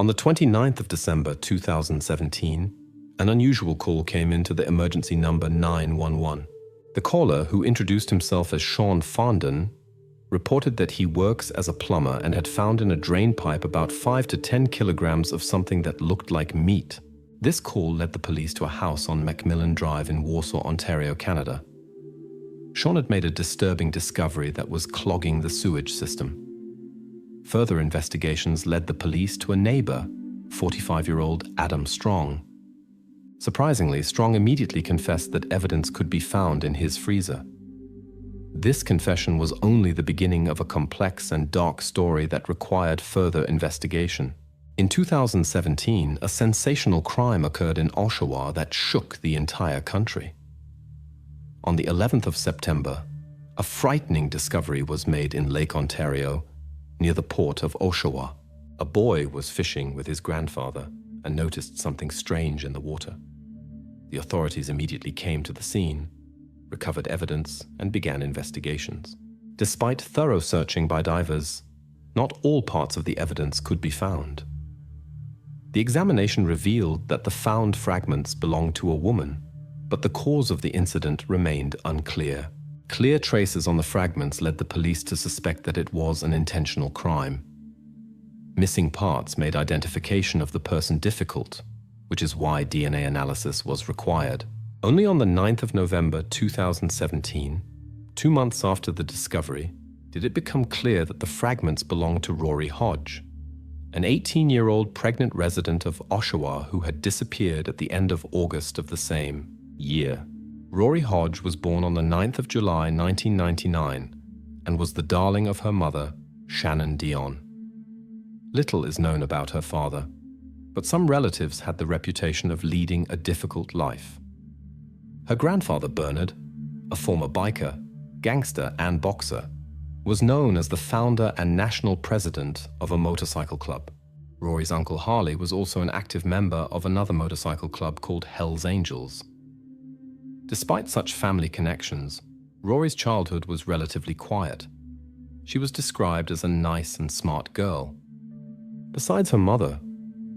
On the 29th of December 2017, an unusual call came into the emergency number 911. The caller, who introduced himself as Sean Fondon, reported that he works as a plumber and had found in a drain pipe about 5 to 10 kilograms of something that looked like meat. This call led the police to a house on Macmillan Drive in Warsaw, Ontario, Canada. Sean had made a disturbing discovery that was clogging the sewage system. Further investigations led the police to a neighbor, 45-year-old Adam Strong. Surprisingly, Strong immediately confessed that evidence could be found in his freezer. This confession was only the beginning of a complex and dark story that required further investigation. In 2017, a sensational crime occurred in Oshawa that shook the entire country. On the 11th of September, a frightening discovery was made in Lake Ontario, near the port of Oshawa. A boy was fishing with his grandfather and noticed something strange in the water. The authorities immediately came to the scene, recovered evidence, and began investigations. Despite thorough searching by divers, not all parts of the evidence could be found. The examination revealed that the found fragments belonged to a woman, but the cause of the incident remained unclear. Clear traces on the fragments led the police to suspect that it was an intentional crime. Missing parts made identification of the person difficult, which is why DNA analysis was required. Only on the 9th of November 2017, 2 months after the discovery, did it become clear that the fragments belonged to Rory Hajj, an 18-year-old pregnant resident of Oshawa who had disappeared at the end of August of the same year. Rory Hajj was born on the 9th of July 1999 and was the darling of her mother, Shannon Dion. Little is known about her father, but some relatives had the reputation of leading a difficult life. Her grandfather, Bernard, a former biker, gangster, and boxer, was known as the founder and national president of a motorcycle club. Rory's uncle Harley was also an active member of another motorcycle club called Hell's Angels. Despite such family connections, Rory's childhood was relatively quiet. She was described as a nice and smart girl. Besides her mother,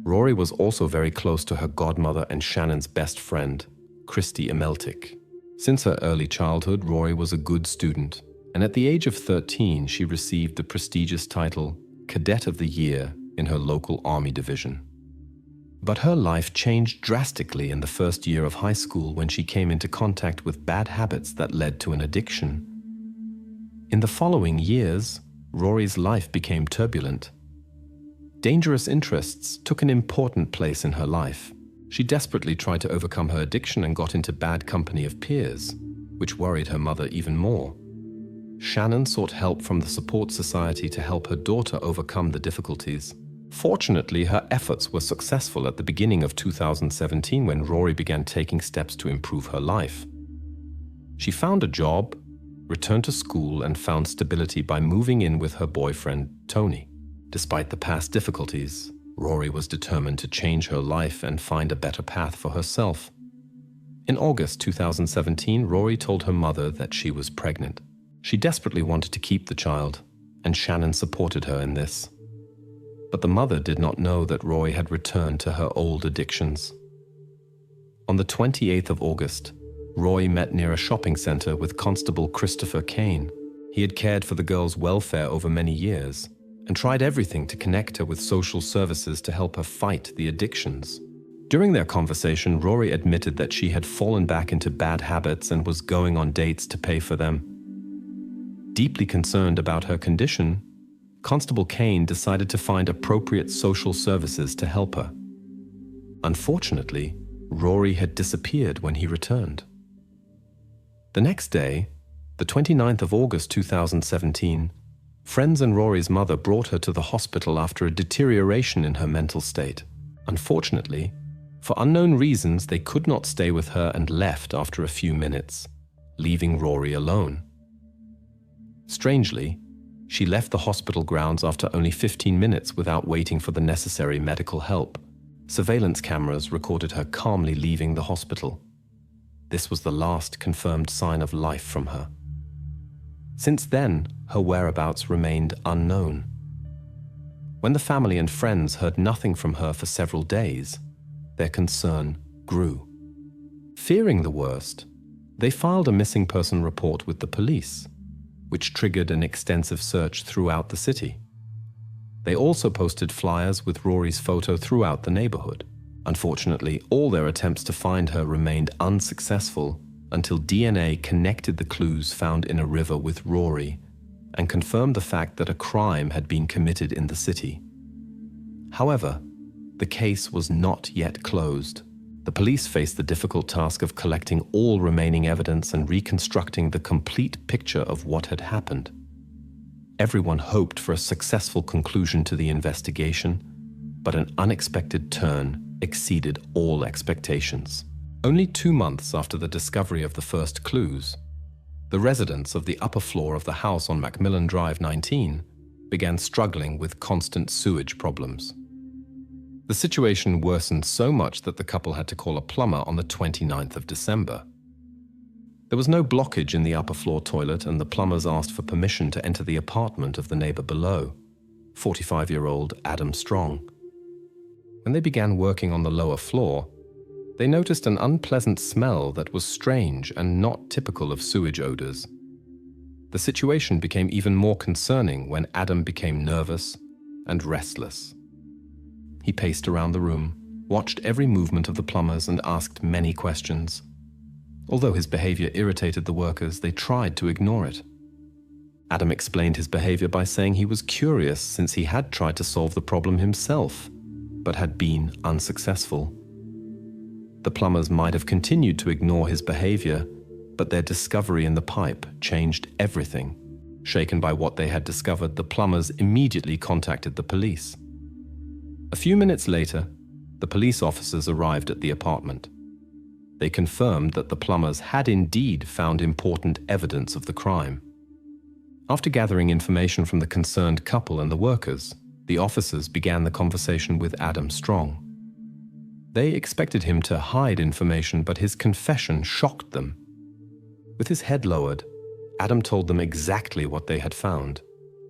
Rory was also very close to her godmother and Shannon's best friend, Christy Emeltic. Since her early childhood, Rory was a good student, and at the age of 13, she received the prestigious title Cadet of the Year in her local army division. But her life changed drastically in the first year of high school when she came into contact with bad habits that led to an addiction. In the following years, Rory's life became turbulent. Dangerous interests took an important place in her life. She desperately tried to overcome her addiction and got into bad company of peers, which worried her mother even more. Shannon sought help from the support society to help her daughter overcome the difficulties. Fortunately, her efforts were successful at the beginning of 2017 when Rory began taking steps to improve her life. She found a job, returned to school, and found stability by moving in with her boyfriend, Tony. Despite the past difficulties, Rory was determined to change her life and find a better path for herself. In August 2017, Rory told her mother that she was pregnant. She desperately wanted to keep the child, and Shannon supported her in this. But the mother did not know that Rory had returned to her old addictions. On the 28th of August, Rory met near a shopping center with Constable Christopher Kane. He had cared for the girl's welfare over many years and tried everything to connect her with social services to help her fight the addictions. During their conversation, Rory admitted that she had fallen back into bad habits and was going on dates to pay for them. Deeply concerned about her condition, Constable Kane decided to find appropriate social services to help her. Unfortunately, Rory had disappeared when he returned. The next day, the 29th of August 2017, friends and Rory's mother brought her to the hospital after a deterioration in her mental state. Unfortunately, for unknown reasons, they could not stay with her and left after a few minutes, leaving Rory alone. Strangely, she left the hospital grounds after only 15 minutes without waiting for the necessary medical help. Surveillance cameras recorded her calmly leaving the hospital. This was the last confirmed sign of life from her. Since then, her whereabouts remained unknown. When the family and friends heard nothing from her for several days, their concern grew. Fearing the worst, they filed a missing person report with the police, which triggered an extensive search throughout the city. They also posted flyers with Rory's photo throughout the neighborhood. Unfortunately, all their attempts to find her remained unsuccessful until DNA connected the clues found in a river with Rory and confirmed the fact that a crime had been committed in the city. However, the case was not yet closed. The police faced the difficult task of collecting all remaining evidence and reconstructing the complete picture of what had happened. Everyone hoped for a successful conclusion to the investigation, but an unexpected turn exceeded all expectations. Only 2 months after the discovery of the first clues, the residents of the upper floor of the house on Macmillan Drive 19 began struggling with constant sewage problems. The situation worsened so much that the couple had to call a plumber on the 29th of December. There was no blockage in the upper floor toilet, and the plumbers asked for permission to enter the apartment of the neighbor below, 45-year-old Adam Strong. When they began working on the lower floor, they noticed an unpleasant smell that was strange and not typical of sewage odors. The situation became even more concerning when Adam became nervous and restless. He paced around the room, watched every movement of the plumbers, and asked many questions. Although his behavior irritated the workers, they tried to ignore it. Adam explained his behavior by saying he was curious since he had tried to solve the problem himself, but had been unsuccessful. The plumbers might have continued to ignore his behavior, but their discovery in the pipe changed everything. Shaken by what they had discovered, the plumbers immediately contacted the police. A few minutes later, the police officers arrived at the apartment. They confirmed that the plumbers had indeed found important evidence of the crime. After gathering information from the concerned couple and the workers, the officers began the conversation with Adam Strong. They expected him to hide information, but his confession shocked them. With his head lowered, Adam told them exactly what they had found,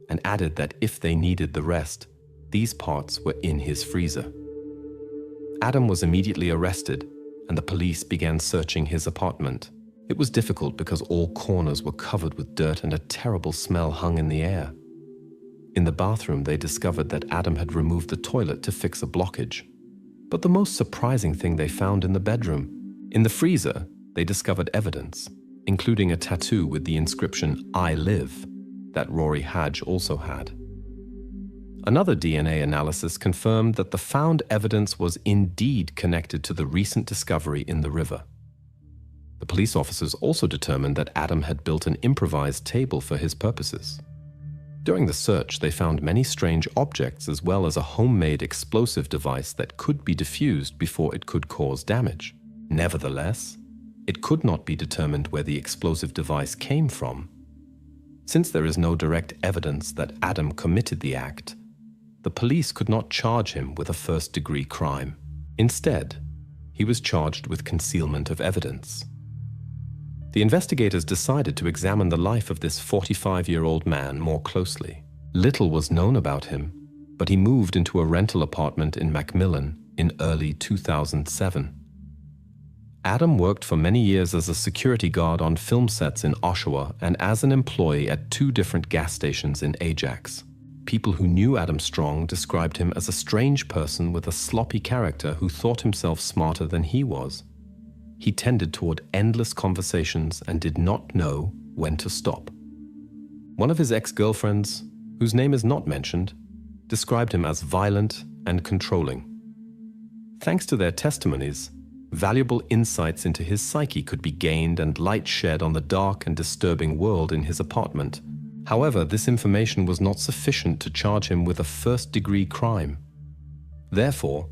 and added that if they needed the rest, these parts were in his freezer. Adam was immediately arrested, and the police began searching his apartment. It was difficult because all corners were covered with dirt and a terrible smell hung in the air. In the bathroom, they discovered that Adam had removed the toilet to fix a blockage. But the most surprising thing they found in the bedroom. In the freezer, they discovered evidence, including a tattoo with the inscription, "I live," that Rory Hajj also had. Another DNA analysis confirmed that the found evidence was indeed connected to the recent discovery in the river. The police officers also determined that Adam had built an improvised table for his purposes. During the search, they found many strange objects as well as a homemade explosive device that could be diffused before it could cause damage. Nevertheless, it could not be determined where the explosive device came from. Since there is no direct evidence that Adam committed the act, the police could not charge him with a first-degree crime. Instead, he was charged with concealment of evidence. The investigators decided to examine the life of this 45-year-old man more closely. Little was known about him, but he moved into a rental apartment in Macmillan in early 2007. Adam worked for many years as a security guard on film sets in Oshawa and as an employee at 2 different gas stations in Ajax. People who knew Adam Strong described him as a strange person with a sloppy character who thought himself smarter than he was. He tended toward endless conversations and did not know when to stop. One of his ex-girlfriends, whose name is not mentioned, described him as violent and controlling. Thanks to their testimonies, valuable insights into his psyche could be gained and light shed on the dark and disturbing world in his apartment. However, this information was not sufficient to charge him with a first-degree crime. Therefore,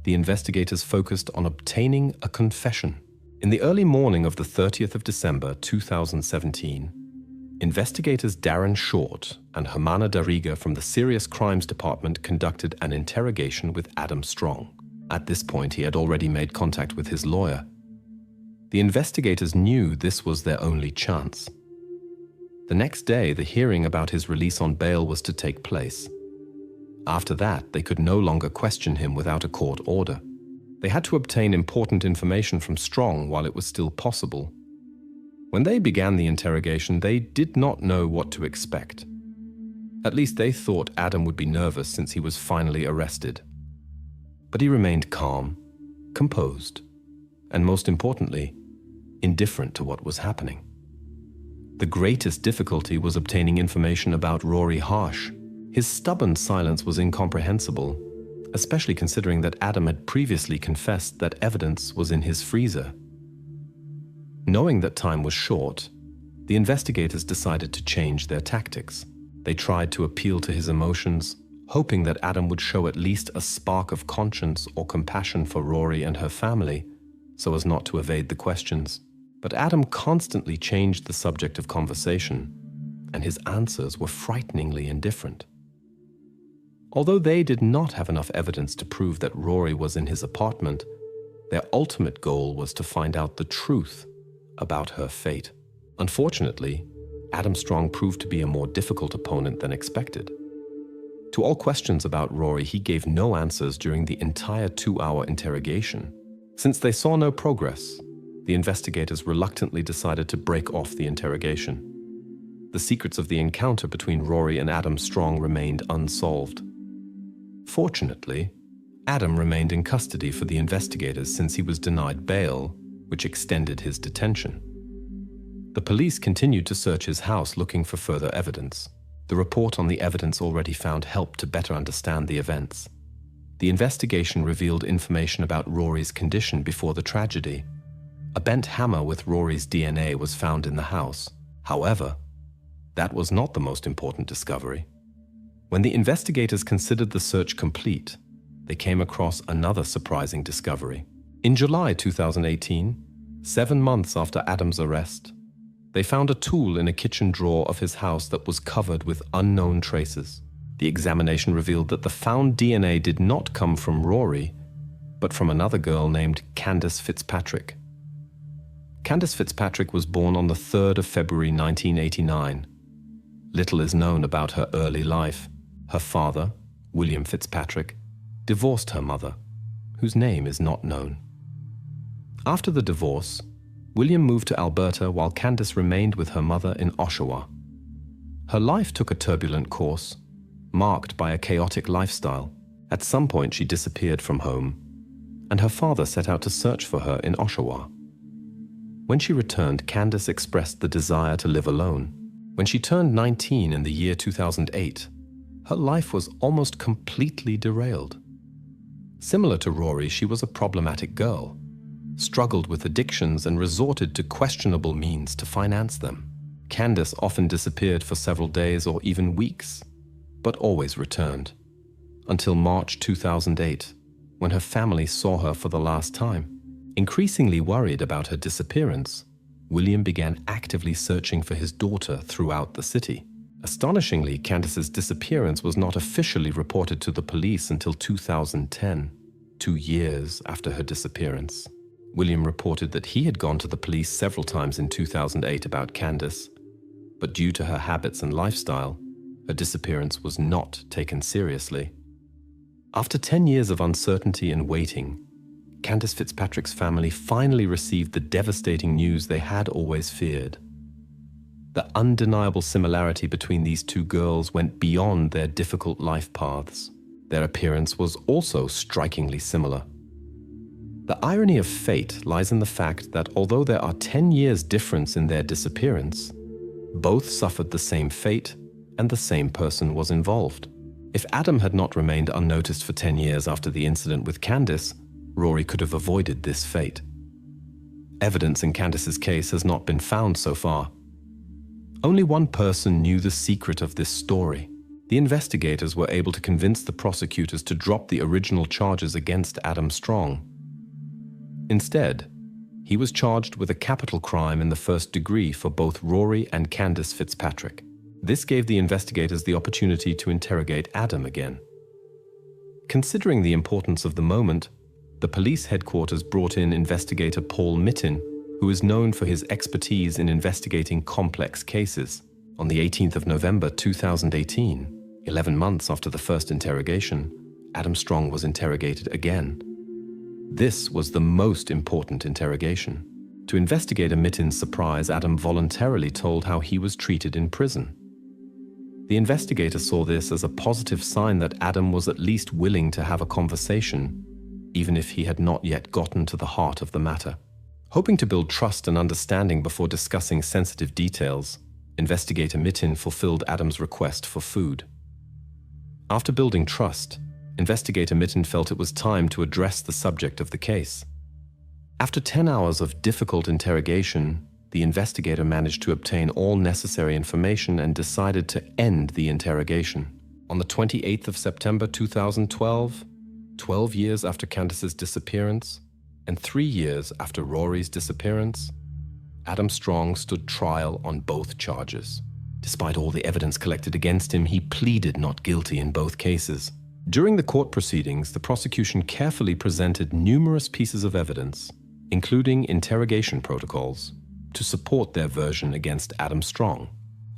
the investigators focused on obtaining a confession. In the early morning of the 30th of December 2017, investigators Darren Short and Hermana Dariga from the Serious Crimes Department conducted an interrogation with Adam Strong. At this point, he had already made contact with his lawyer. The investigators knew this was their only chance. The next day, the hearing about his release on bail was to take place. After that, they could no longer question him without a court order. They had to obtain important information from Strong while it was still possible. When they began the interrogation, they did not know what to expect. At least they thought Adam would be nervous since he was finally arrested. But he remained calm, composed, and most importantly, indifferent to what was happening. The greatest difficulty was obtaining information about Rory Hajj. His stubborn silence was incomprehensible, especially considering that Adam had previously confessed that evidence was in his freezer. Knowing that time was short, the investigators decided to change their tactics. They tried to appeal to his emotions, hoping that Adam would show at least a spark of conscience or compassion for Rory and her family, so as not to evade the questions. But Adam constantly changed the subject of conversation, and his answers were frighteningly indifferent. Although they did not have enough evidence to prove that Rory was in his apartment, their ultimate goal was to find out the truth about her fate. Unfortunately, Adam Strong proved to be a more difficult opponent than expected. To all questions about Rory, he gave no answers during the entire 2-hour interrogation. Since they saw no progress, the investigators reluctantly decided to break off the interrogation. The secrets of the encounter between Rory and Adam Strong remained unsolved. Fortunately, Adam remained in custody for the investigators since he was denied bail, which extended his detention. The police continued to search his house looking for further evidence. The report on the evidence already found helped to better understand the events. The investigation revealed information about Rory's condition before the tragedy. A bent hammer with Rory's DNA was found in the house. However, that was not the most important discovery. When the investigators considered the search complete, they came across another surprising discovery. In July 2018, 7 months after Adam's arrest, they found a tool in a kitchen drawer of his house that was covered with unknown traces. The examination revealed that the found DNA did not come from Rory, but from another girl named Candace Fitzpatrick. Candace Fitzpatrick was born on the 3rd of February 1989. Little is known about her early life. Her father, William Fitzpatrick, divorced her mother, whose name is not known. After the divorce, William moved to Alberta while Candace remained with her mother in Oshawa. Her life took a turbulent course, marked by a chaotic lifestyle. At some point she disappeared from home, and her father set out to search for her in Oshawa. When she returned, Candace expressed the desire to live alone. When she turned 19 in the year 2008, her life was almost completely derailed. Similar to Rory, she was a problematic girl, struggled with addictions and resorted to questionable means to finance them. Candace often disappeared for several days or even weeks, but always returned, until March 2008, when her family saw her for the last time. Increasingly worried about her disappearance, William began actively searching for his daughter throughout the city. Astonishingly, Candace's disappearance was not officially reported to the police until 2010, 2 years after her disappearance. William reported that he had gone to the police several times in 2008 about Candace, but due to her habits and lifestyle, her disappearance was not taken seriously. After 10 years of uncertainty and waiting, Candace Fitzpatrick's family finally received the devastating news they had always feared. The undeniable similarity between these two girls went beyond their difficult life paths. Their appearance was also strikingly similar. The irony of fate lies in the fact that although there are 10 years difference in their disappearance, both suffered the same fate and the same person was involved. If Adam had not remained unnoticed for 10 years after the incident with Candace, Rory could have avoided this fate. Evidence in Candace's case has not been found so far. Only one person knew the secret of this story. The investigators were able to convince the prosecutors to drop the original charges against Adam Strong. Instead, he was charged with a capital crime in the first degree for both Rory and Candace Fitzpatrick. This gave the investigators the opportunity to interrogate Adam again. Considering the importance of the moment, the police headquarters brought in investigator Paul Mittin, who is known for his expertise in investigating complex cases. On the 18th of November 2018, 11 months after the first interrogation, Adam Strong was interrogated again. This was the most important interrogation. To investigator Mittin's surprise, Adam voluntarily told how he was treated in prison. The investigator saw this as a positive sign that Adam was at least willing to have a conversation, even if he had not yet gotten to the heart of the matter. Hoping to build trust and understanding before discussing sensitive details, investigator Mittin fulfilled Adam's request for food. After building trust, investigator Mittin felt it was time to address the subject of the case. After 10 hours of difficult interrogation, the investigator managed to obtain all necessary information and decided to end the interrogation. On the 28th of September 2012, 12 years after Candace's disappearance, and 3 years after Rory's disappearance, Adam Strong stood trial on both charges. Despite all the evidence collected against him, he pleaded not guilty in both cases. During the court proceedings, the prosecution carefully presented numerous pieces of evidence, including interrogation protocols, to support their version against Adam Strong.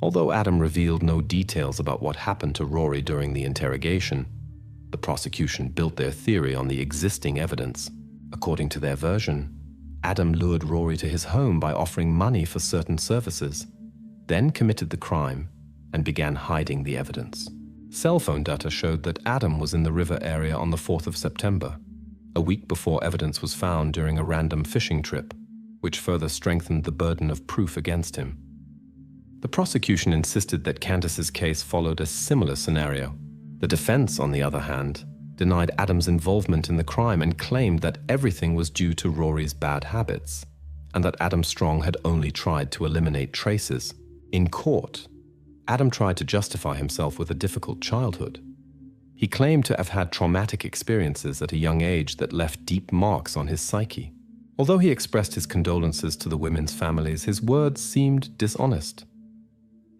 Although Adam revealed no details about what happened to Rory during the interrogation, the prosecution built their theory on the existing evidence. According to their version, Adam lured Rory to his home by offering money for certain services, then committed the crime and began hiding the evidence. Cell phone data showed that Adam was in the river area on the 4th of September, a week before evidence was found during a random fishing trip, which further strengthened the burden of proof against him. The prosecution insisted that Candace's case followed a similar scenario. The defense, on the other hand, denied Adam's involvement in the crime and claimed that everything was due to Rory's bad habits, and that Adam Strong had only tried to eliminate traces. In court, Adam tried to justify himself with a difficult childhood. He claimed to have had traumatic experiences at a young age that left deep marks on his psyche. Although he expressed his condolences to the women's families, his words seemed dishonest.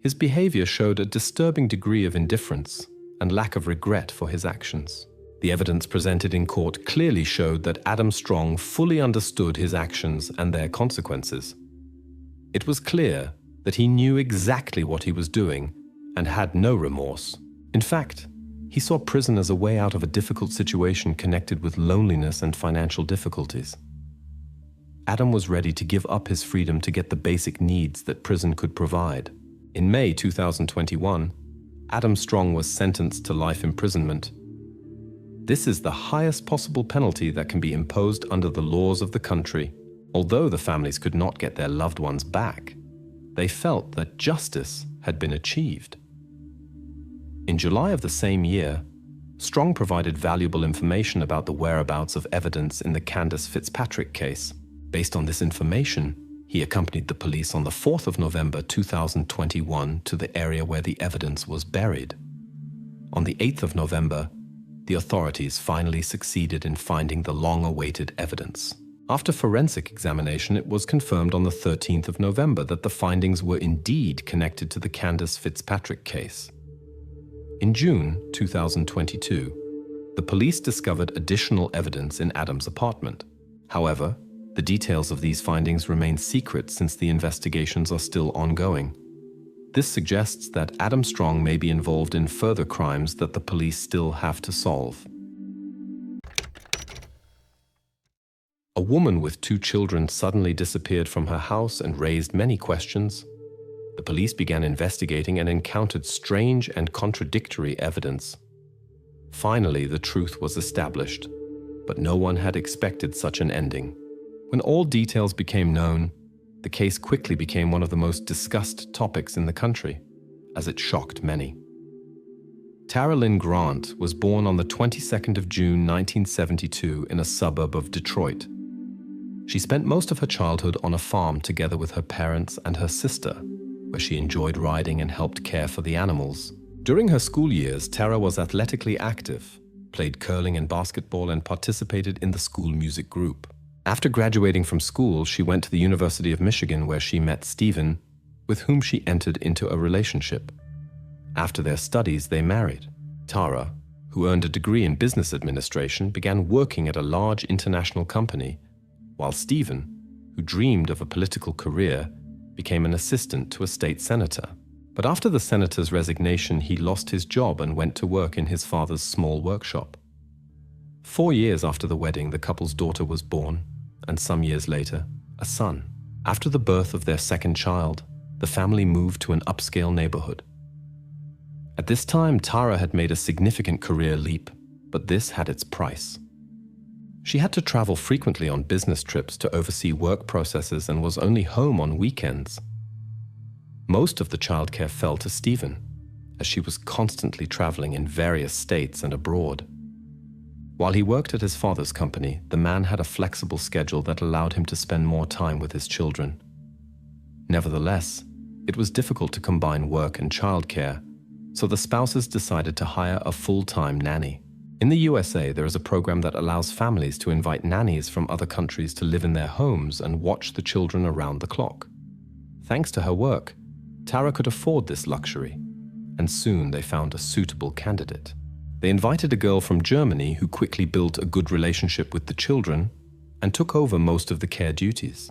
His behavior showed a disturbing degree of indifference and lack of regret for his actions. The evidence presented in court clearly showed that Adam Strong fully understood his actions and their consequences. It was clear that he knew exactly what he was doing and had no remorse. In fact, he saw prison as a way out of a difficult situation connected with loneliness and financial difficulties. Adam was ready to give up his freedom to get the basic needs that prison could provide. In May 2021, Adam Strong was sentenced to life imprisonment. This is the highest possible penalty that can be imposed under the laws of the country. Although the families could not get their loved ones back, they felt that justice had been achieved. In July of the same year, Strong provided valuable information about the whereabouts of evidence in the Candace Fitzpatrick case. Based on this information, he accompanied the police on the 4th of November 2021 to the area where the evidence was buried. On the 8th of November, the authorities finally succeeded in finding the long-awaited evidence. After forensic examination, it was confirmed on the 13th of November that the findings were indeed connected to the Candace Fitzpatrick case. In June 2022, the police discovered additional evidence in Adam's apartment. However, the details of these findings remain secret since the investigations are still ongoing. This suggests that Adam Strong may be involved in further crimes that the police still have to solve. A woman with 2 children suddenly disappeared from her house and raised many questions. The police began investigating and encountered strange and contradictory evidence. Finally, the truth was established, but no one had expected such an ending. When all details became known, the case quickly became one of the most discussed topics in the country, as it shocked many. Tara Lynn Grant was born on the 22nd of June 1972 in a suburb of Detroit. She spent most of her childhood on a farm together with her parents and her sister, where she enjoyed riding and helped care for the animals. During her school years, Tara was athletically active, played curling and basketball, and participated in the school music group. After graduating from school, she went to the University of Michigan, where she met Stephen, with whom she entered into a relationship. After their studies, they married. Tara, who earned a degree in business administration, began working at a large international company, while Stephen, who dreamed of a political career, became an assistant to a state senator. But after the senator's resignation, he lost his job and went to work in his father's small workshop. 4 years after the wedding, the couple's daughter was born, and some years later, a son. After the birth of their second child, the family moved to an upscale neighborhood. At this time, Tara had made a significant career leap, but this had its price. She had to travel frequently on business trips to oversee work processes and was only home on weekends. Most of the childcare fell to Stephen, as she was constantly traveling in various states and abroad. While he worked at his father's company, the man had a flexible schedule that allowed him to spend more time with his children. Nevertheless, it was difficult to combine work and childcare, so the spouses decided to hire a full-time nanny. In the USA, there is a program that allows families to invite nannies from other countries to live in their homes and watch the children around the clock. Thanks to her work, Tara could afford this luxury, and soon they found a suitable candidate. They invited a girl from Germany who quickly built a good relationship with the children and took over most of the care duties.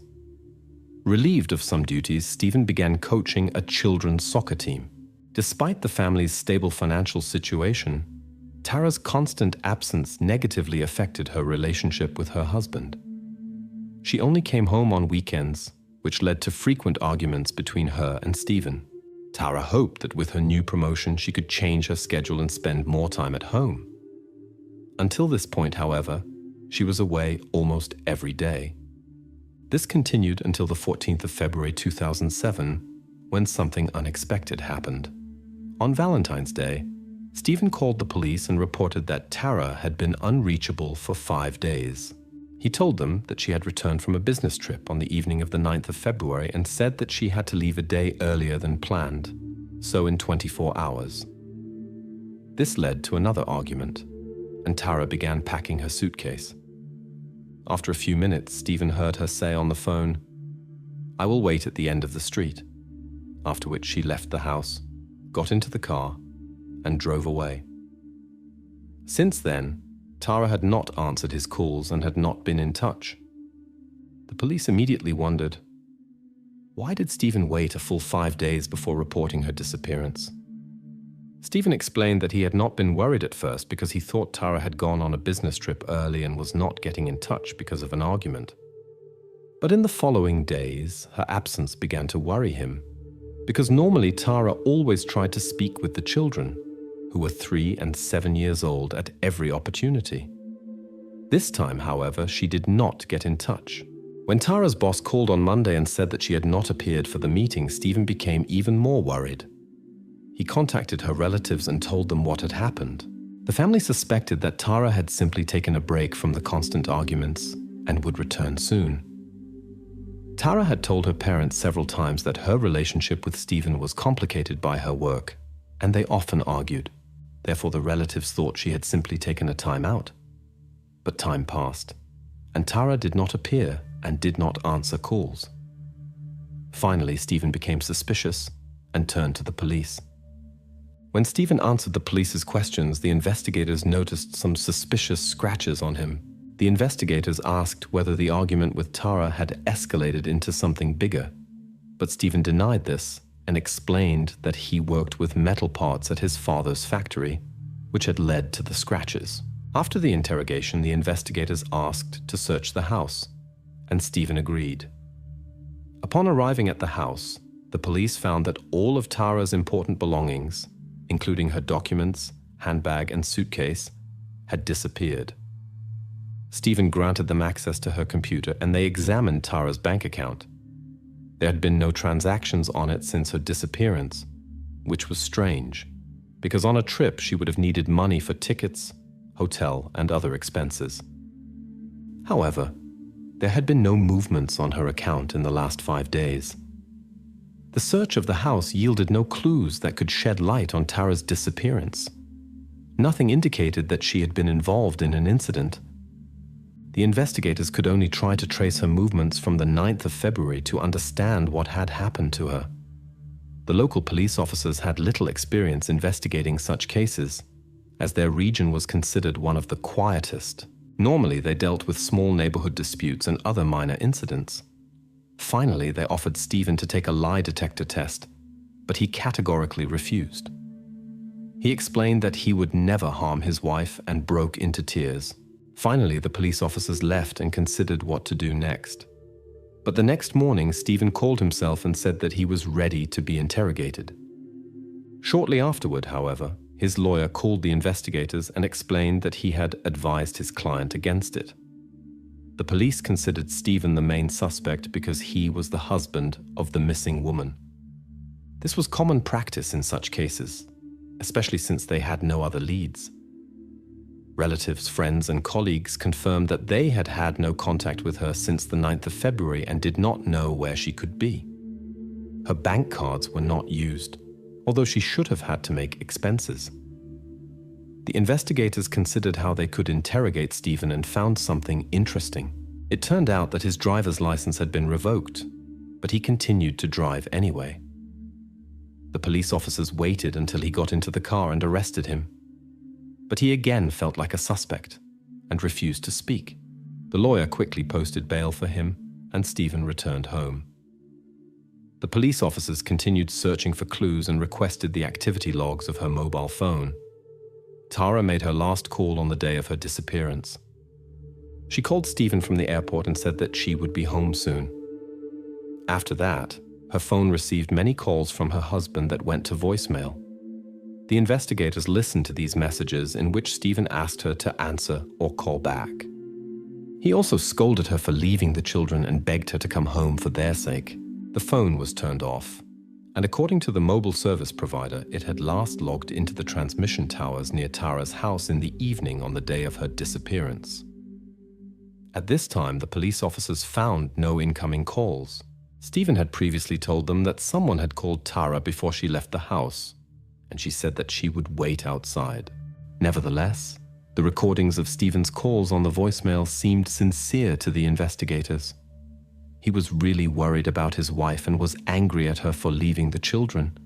Relieved of some duties, Stephen began coaching a children's soccer team. Despite the family's stable financial situation, Tara's constant absence negatively affected her relationship with her husband. She only came home on weekends, which led to frequent arguments between her and Stephen. Tara hoped that with her new promotion she could change her schedule and spend more time at home. Until this point, however, she was away almost every day. This continued until the 14th of February 2007, when something unexpected happened. On Valentine's Day, Stephen called the police and reported that Tara had been unreachable for 5 days. He told them that she had returned from a business trip on the evening of the 9th of February and said that she had to leave a day earlier than planned, so in 24 hours. This led to another argument, and Tara began packing her suitcase. After a few minutes, Stephen heard her say on the phone, "I will wait at the end of the street," after which she left the house, got into the car, and drove away. Since then, Tara had not answered his calls and had not been in touch. The police immediately wondered, why did Stephen wait a full 5 days before reporting her disappearance? Stephen explained that he had not been worried at first because he thought Tara had gone on a business trip early and was not getting in touch because of an argument. But in the following days, her absence began to worry him, because normally Tara always tried to speak with the children, who were 3 and 7 years old, at every opportunity. This time, however, she did not get in touch. When Tara's boss called on Monday and said that she had not appeared for the meeting, Stephen became even more worried. He contacted her relatives and told them what had happened. The family suspected that Tara had simply taken a break from the constant arguments and would return soon. Tara had told her parents several times that her relationship with Stephen was complicated by her work, and they often argued. Therefore, the relatives thought she had simply taken a time out. But time passed, and Tara did not appear and did not answer calls. Finally, Stephen became suspicious and turned to the police. When Stephen answered the police's questions, the investigators noticed some suspicious scratches on him. The investigators asked whether the argument with Tara had escalated into something bigger, but Stephen denied this and explained that he worked with metal parts at his father's factory, which had led to the scratches. After the interrogation, the investigators asked to search the house, and Stephen agreed. Upon arriving at the house, the police found that all of Tara's important belongings, including her documents, handbag, and suitcase, had disappeared. Stephen granted them access to her computer, and they examined Tara's bank account. There had been no transactions on it since her disappearance, which was strange, because on a trip she would have needed money for tickets, hotel, and other expenses. However, there had been no movements on her account in the last 5 days. The search of the house yielded no clues that could shed light on Tara's disappearance. Nothing indicated that she had been involved in an incident. The investigators could only try to trace her movements from the 9th of February to understand what had happened to her. The local police officers had little experience investigating such cases, as their region was considered one of the quietest. Normally, they dealt with small neighborhood disputes and other minor incidents. Finally, they offered Stephen to take a lie detector test, but he categorically refused. He explained that he would never harm his wife and broke into tears. Finally, the police officers left and considered what to do next. But the next morning, Stephen called himself and said that he was ready to be interrogated. Shortly afterward, however, his lawyer called the investigators and explained that he had advised his client against it. The police considered Stephen the main suspect because he was the husband of the missing woman. This was common practice in such cases, especially since they had no other leads. Relatives, friends, and colleagues confirmed that they had had no contact with her since the 9th of February and did not know where she could be. Her bank cards were not used, although she should have had to make expenses. The investigators considered how they could interrogate Stephen and found something interesting. It turned out that his driver's license had been revoked, but he continued to drive anyway. The police officers waited until he got into the car and arrested him. But he again felt like a suspect and refused to speak. The lawyer quickly posted bail for him, and Stephen returned home. The police officers continued searching for clues and requested the activity logs of her mobile phone. Tara made her last call on the day of her disappearance. She called Stephen from the airport and said that she would be home soon. After that, her phone received many calls from her husband that went to voicemail. The investigators listened to these messages in which Stephen asked her to answer or call back. He also scolded her for leaving the children and begged her to come home for their sake. The phone was turned off, and according to the mobile service provider, it had last logged into the transmission towers near Tara's house in the evening on the day of her disappearance. At this time, the police officers found no incoming calls. Stephen had previously told them that someone had called Tara before she left the house, and she said that she would wait outside. Nevertheless, the recordings of Stephen's calls on the voicemail seemed sincere to the investigators. He was really worried about his wife and was angry at her for leaving the children.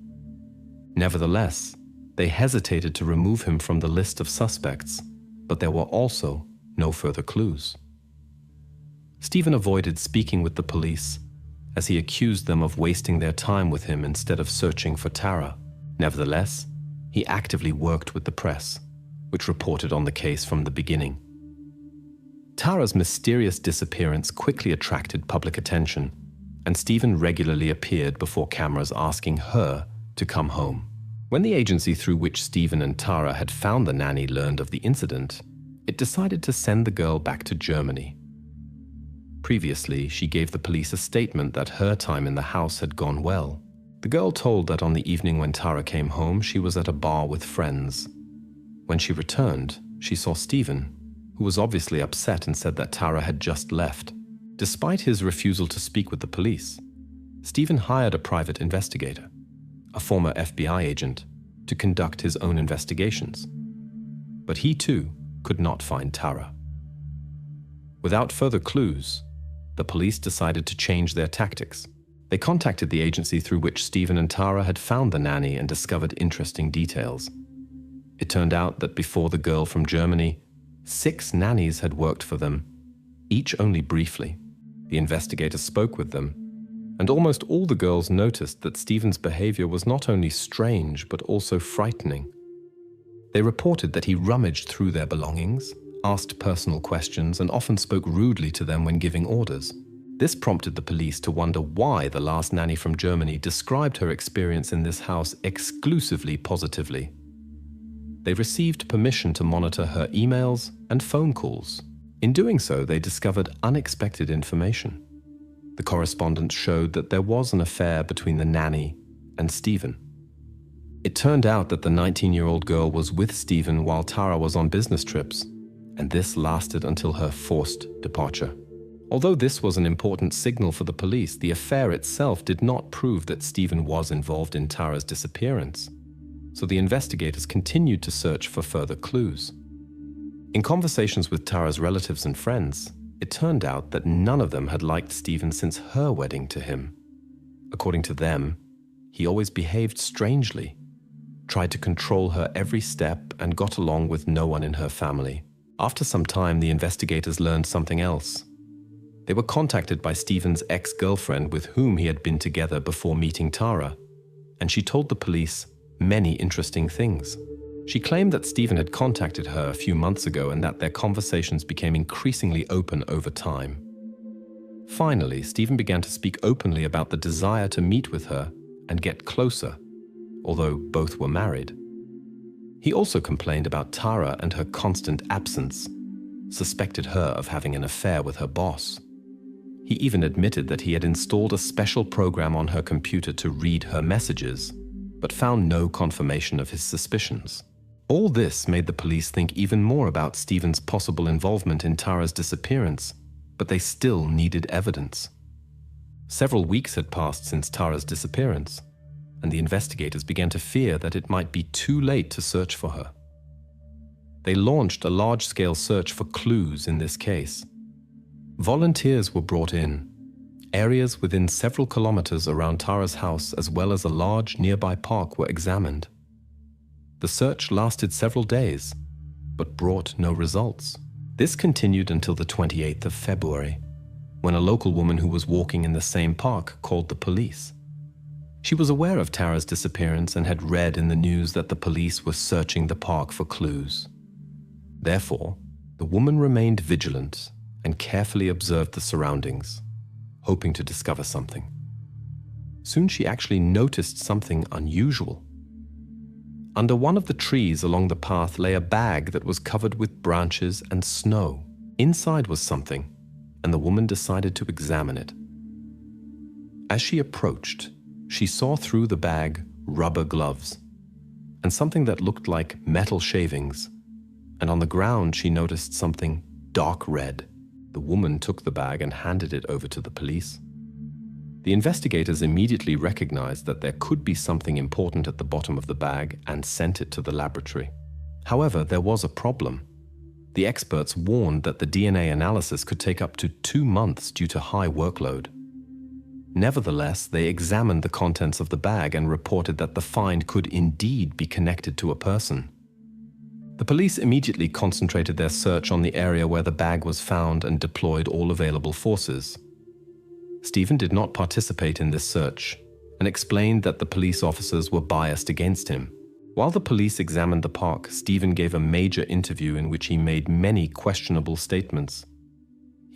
Nevertheless, they hesitated to remove him from the list of suspects, but there were also no further clues. Stephen avoided speaking with the police, as he accused them of wasting their time with him instead of searching for Tara. Nevertheless, he actively worked with the press, which reported on the case from the beginning. Tara's mysterious disappearance quickly attracted public attention, and Stephen regularly appeared before cameras asking her to come home. When the agency through which Stephen and Tara had found the nanny learned of the incident, it decided to send the girl back to Germany. Previously, she gave the police a statement that her time in the house had gone well. The girl told that on the evening when Tara came home, she was at a bar with friends. When she returned, she saw Stephen, who was obviously upset and said that Tara had just left. Despite his refusal to speak with the police, Stephen hired a private investigator, a former FBI agent, to conduct his own investigations. But he too could not find Tara. Without further clues, the police decided to change their tactics. They contacted the agency through which Stephen and Tara had found the nanny and discovered interesting details. It turned out that before the girl from Germany, 6 nannies had worked for them, each only briefly. The investigators spoke with them, and almost all the girls noticed that Stephen's behavior was not only strange but also frightening. They reported that he rummaged through their belongings, asked personal questions, and often spoke rudely to them when giving orders. This prompted the police to wonder why the last nanny from Germany described her experience in this house exclusively positively. They received permission to monitor her emails and phone calls. In doing so, they discovered unexpected information. The correspondence showed that there was an affair between the nanny and Stephen. It turned out that the 19-year-old girl was with Stephen while Tara was on business trips, and this lasted until her forced departure. Although this was an important signal for the police, the affair itself did not prove that Stephen was involved in Tara's disappearance, so the investigators continued to search for further clues. In conversations with Tara's relatives and friends, it turned out that none of them had liked Stephen since her wedding to him. According to them, he always behaved strangely, tried to control her every step, and got along with no one in her family. After some time, the investigators learned something else. They were contacted by Stephen's ex-girlfriend with whom he had been together before meeting Tara, and she told the police many interesting things. She claimed that Stephen had contacted her a few months ago and that their conversations became increasingly open over time. Finally, Stephen began to speak openly about the desire to meet with her and get closer, although both were married. He also complained about Tara and her constant absence, suspected her of having an affair with her boss. He even admitted that he had installed a special program on her computer to read her messages, but found no confirmation of his suspicions. All this made the police think even more about Stephen's possible involvement in Tara's disappearance, but they still needed evidence. Several weeks had passed since Tara's disappearance, and the investigators began to fear that it might be too late to search for her. They launched a large-scale search for clues in this case. Volunteers were brought in. Areas within several kilometers around Tara's house, as well as a large nearby park, were examined. The search lasted several days, but brought no results. This continued until the 28th of February, when a local woman who was walking in the same park called the police. She was aware of Tara's disappearance and had read in the news that the police were searching the park for clues. Therefore, the woman remained vigilant and carefully observed the surroundings, hoping to discover something. Soon she actually noticed something unusual. Under one of the trees along the path lay a bag that was covered with branches and snow. Inside was something, and the woman decided to examine it. As she approached, she saw through the bag rubber gloves and something that looked like metal shavings, and on the ground she noticed something dark red. The woman took the bag and handed it over to the police. The investigators immediately recognized that there could be something important at the bottom of the bag and sent it to the laboratory. However, there was a problem. The experts warned that the DNA analysis could take up to 2 months due to high workload. Nevertheless, they examined the contents of the bag and reported that the find could indeed be connected to a person. The police immediately concentrated their search on the area where the bag was found and deployed all available forces. Stephen did not participate in this search and explained that the police officers were biased against him. While the police examined the park, Stephen gave a major interview in which he made many questionable statements.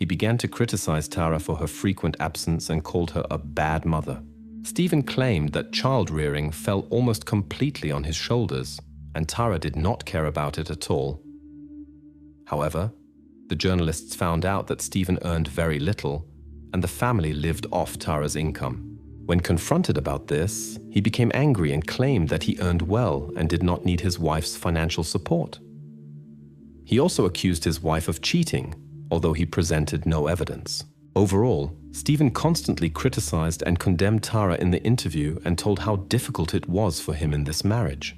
He began to criticize Tara for her frequent absence and called her a bad mother. Stephen claimed that child-rearing fell almost completely on his shoulders, and Tara did not care about it at all. However, the journalists found out that Stephen earned very little, and the family lived off Tara's income. When confronted about this, he became angry and claimed that he earned well and did not need his wife's financial support. He also accused his wife of cheating, although he presented no evidence. Overall, Stephen constantly criticized and condemned Tara in the interview and told how difficult it was for him in this marriage.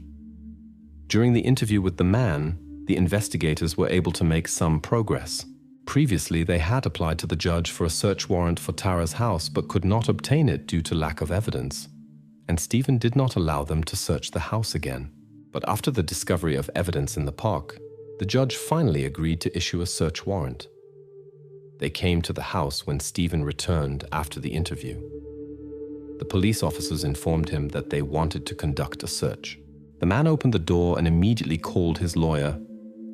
During the interview with the man, the investigators were able to make some progress. Previously, they had applied to the judge for a search warrant for Tara's house but could not obtain it due to lack of evidence, and Stephen did not allow them to search the house again. But after the discovery of evidence in the park, the judge finally agreed to issue a search warrant. They came to the house when Stephen returned after the interview. The police officers informed him that they wanted to conduct a search. The man opened the door and immediately called his lawyer,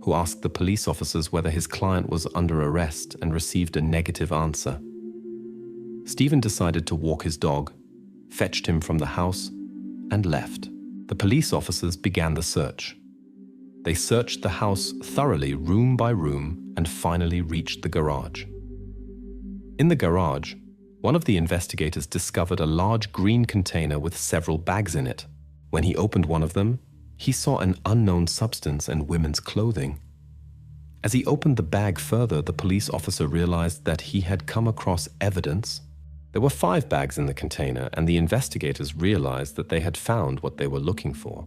who asked the police officers whether his client was under arrest and received a negative answer. Stephen decided to walk his dog, fetched him from the house, and left. The police officers began the search. They searched the house thoroughly, room by room, and finally reached the garage. In the garage, one of the investigators discovered a large green container with several bags in it. When he opened one of them, he saw an unknown substance and women's clothing. As he opened the bag further, the police officer realized that he had come across evidence. There were 5 bags in the container, and the investigators realized that they had found what they were looking for.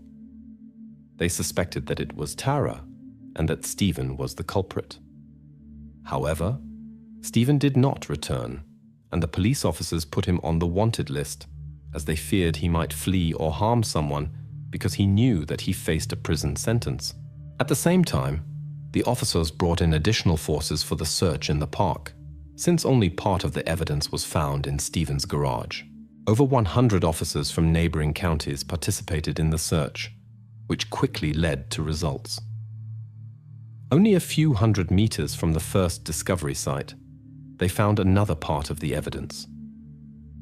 They suspected that it was Tara, and that Stephen was the culprit. However, Stephen did not return, and the police officers put him on the wanted list, as they feared he might flee or harm someone because he knew that he faced a prison sentence. At the same time, the officers brought in additional forces for the search in the park, since only part of the evidence was found in Stephen's garage. Over 100 officers from neighboring counties participated in the search, which quickly led to results. Only a few hundred meters from the first discovery site, they found another part of the evidence.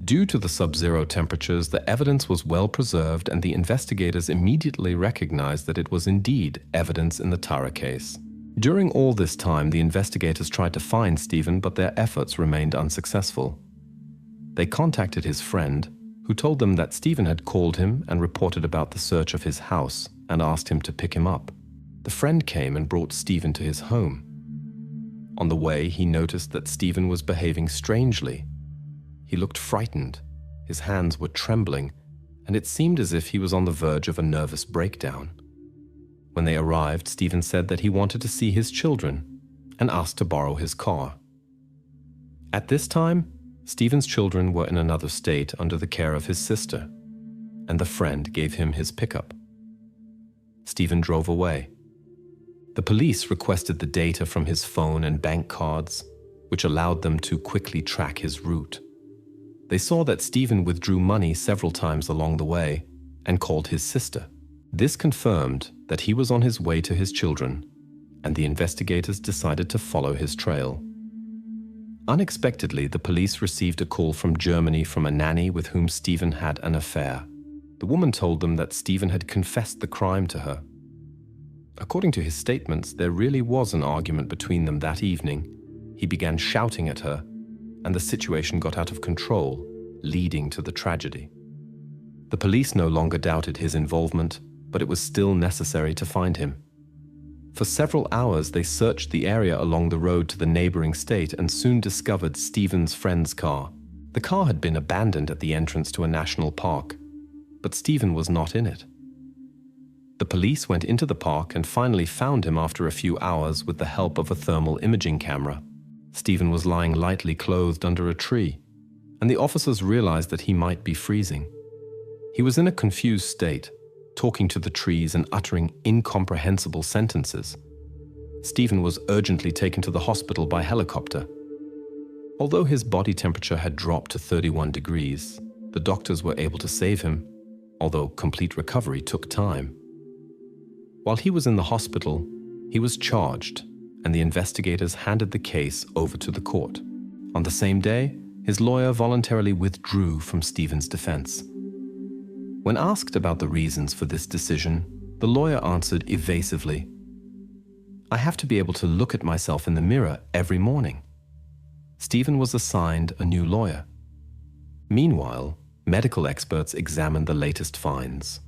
Due to the sub-zero temperatures, the evidence was well preserved, and the investigators immediately recognized that it was indeed evidence in the Tara case. During all this time, the investigators tried to find Stephen, but their efforts remained unsuccessful. They contacted his friend, who told them that Stephen had called him and reported about the search of his house and asked him to pick him up. The friend came and brought Stephen to his home. On the way, he noticed that Stephen was behaving strangely. He looked frightened, his hands were trembling, and it seemed as if he was on the verge of a nervous breakdown. When they arrived, Stephen said that he wanted to see his children and asked to borrow his car. At this time, Stephen's children were in another state under the care of his sister, and the friend gave him his pickup. Stephen drove away. The police requested the data from his phone and bank cards, which allowed them to quickly track his route. They saw that Stephen withdrew money several times along the way and called his sister. This confirmed that he was on his way to his children, and the investigators decided to follow his trail. Unexpectedly, the police received a call from Germany from a nanny with whom Stephen had an affair. The woman told them that Stephen had confessed the crime to her. According to his statements, there really was an argument between them that evening. He began shouting at her, and the situation got out of control, leading to the tragedy. The police no longer doubted his involvement, but it was still necessary to find him. For several hours, they searched the area along the road to the neighboring state and soon discovered Stephen's friend's car. The car had been abandoned at the entrance to a national park, but Stephen was not in it. The police went into the park and finally found him after a few hours with the help of a thermal imaging camera. Stephen was lying lightly clothed under a tree, and the officers realized that he might be freezing. He was in a confused state, talking to the trees and uttering incomprehensible sentences. Stephen was urgently taken to the hospital by helicopter. Although his body temperature had dropped to 31 degrees, the doctors were able to save him, although complete recovery took time. While he was in the hospital, he was charged, and the investigators handed the case over to the court. On the same day, his lawyer voluntarily withdrew from Stephen's defense. When asked about the reasons for this decision, the lawyer answered evasively, "I have to be able to look at myself in the mirror every morning." Stephen was assigned a new lawyer. Meanwhile, medical experts examined the latest finds.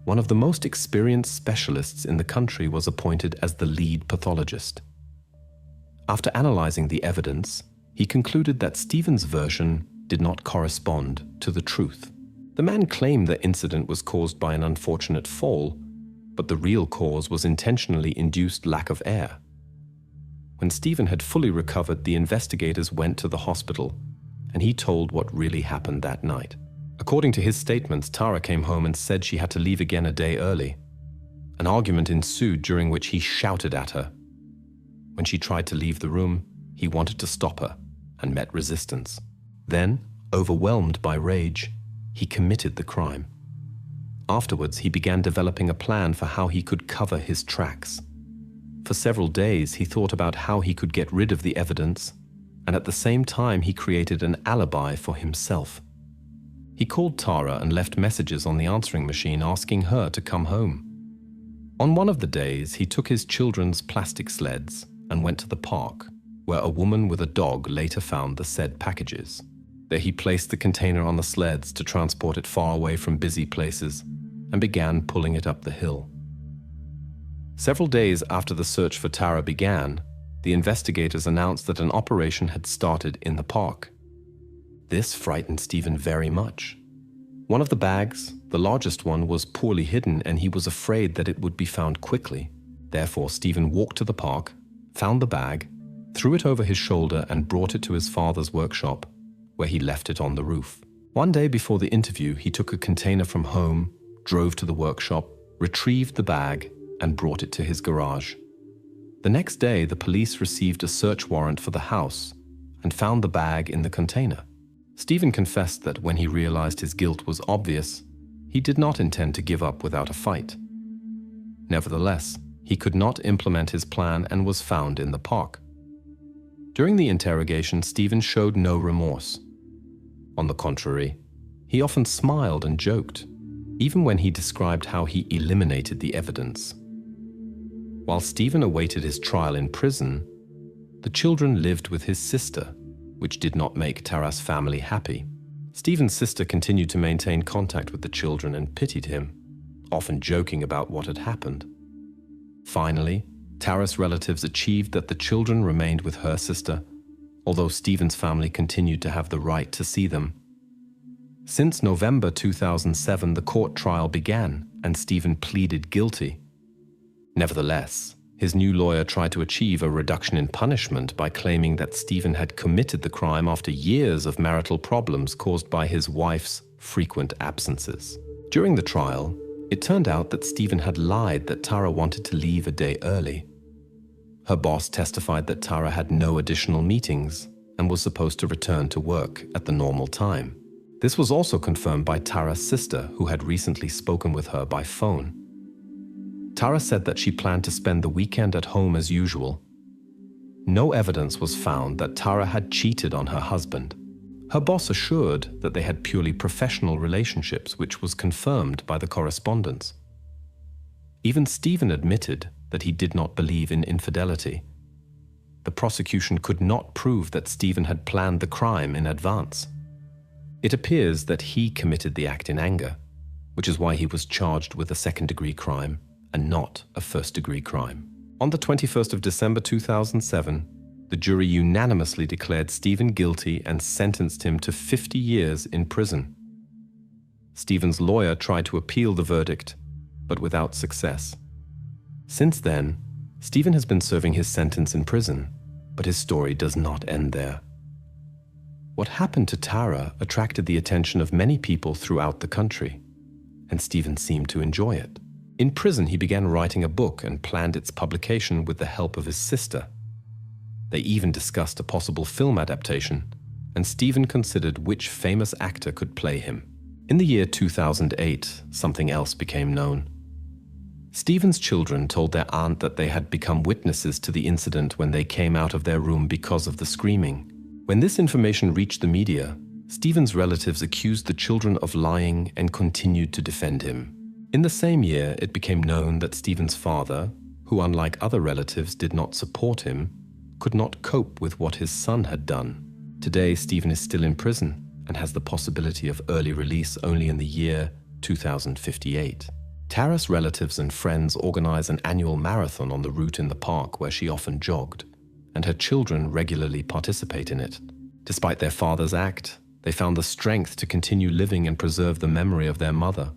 One of the most experienced specialists in the country was appointed as the lead pathologist. After analyzing the evidence, he concluded that Stephen's version did not correspond to the truth. The man claimed the incident was caused by an unfortunate fall, but the real cause was intentionally induced lack of air. When Stephen had fully recovered, the investigators went to the hospital, and he told what really happened that night. According to his statements, Tara came home and said she had to leave again a day early. An argument ensued during which he shouted at her. When she tried to leave the room, he wanted to stop her and met resistance. Then, overwhelmed by rage, he committed the crime. Afterwards, he began developing a plan for how he could cover his tracks. For several days, he thought about how he could get rid of the evidence, and at the same time, he created an alibi for himself. He called Tara and left messages on the answering machine asking her to come home. On one of the days, he took his children's plastic sleds and went to the park, where a woman with a dog later found the said packages. There he placed the container on the sleds to transport it far away from busy places and began pulling it up the hill. Several days after the search for Tara began, the investigators announced that an operation had started in the park. This frightened Stephen very much. One of the bags, the largest one, was poorly hidden, and he was afraid that it would be found quickly. Therefore, Stephen walked to the park, found the bag, threw it over his shoulder, and brought it to his father's workshop, where he left it on the roof. One day before the interview, he took a container from home, drove to the workshop, retrieved the bag, and brought it to his garage. The next day, the police received a search warrant for the house and found the bag in the container. Stephen confessed that when he realized his guilt was obvious, he did not intend to give up without a fight. Nevertheless, he could not implement his plan and was found in the park. During the interrogation, Stephen showed no remorse. On the contrary, he often smiled and joked, even when he described how he eliminated the evidence. While Stephen awaited his trial in prison, the children lived with his sister, which did not make Tara's family happy. Stephen's sister continued to maintain contact with the children and pitied him, often joking about what had happened. Finally, Tara's relatives achieved that the children remained with her sister, although Stephen's family continued to have the right to see them. Since November 2007, the court trial began, and Stephen pleaded guilty. Nevertheless, his new lawyer tried to achieve a reduction in punishment by claiming that Stephen had committed the crime after years of marital problems caused by his wife's frequent absences. During the trial, it turned out that Stephen had lied that Tara wanted to leave a day early. Her boss testified that Tara had no additional meetings and was supposed to return to work at the normal time. This was also confirmed by Tara's sister, who had recently spoken with her by phone. Tara said that she planned to spend the weekend at home as usual. No evidence was found that Tara had cheated on her husband. Her boss assured that they had purely professional relationships, which was confirmed by the correspondence. Even Stephen admitted that he did not believe in infidelity. The prosecution could not prove that Stephen had planned the crime in advance. It appears that he committed the act in anger, which is why he was charged with a second-degree crime and not a first-degree crime. On the 21st of December 2007, the jury unanimously declared Stephen guilty and sentenced him to 50 years in prison. Stephen's lawyer tried to appeal the verdict, but without success. Since then, Stephen has been serving his sentence in prison, but his story does not end there. What happened to Tara attracted the attention of many people throughout the country, and Stephen seemed to enjoy it. In prison, he began writing a book and planned its publication with the help of his sister. They even discussed a possible film adaptation, and Stephen considered which famous actor could play him. In the year 2008, something else became known. Stephen's children told their aunt that they had become witnesses to the incident when they came out of their room because of the screaming. When this information reached the media, Stephen's relatives accused the children of lying and continued to defend him. In the same year, it became known that Stephen's father, who unlike other relatives did not support him, could not cope with what his son had done. Today, Stephen is still in prison and has the possibility of early release only in the year 2058. Tara's relatives and friends organize an annual marathon on the route in the park where she often jogged, and her children regularly participate in it. Despite their father's act, they found the strength to continue living and preserve the memory of their mother.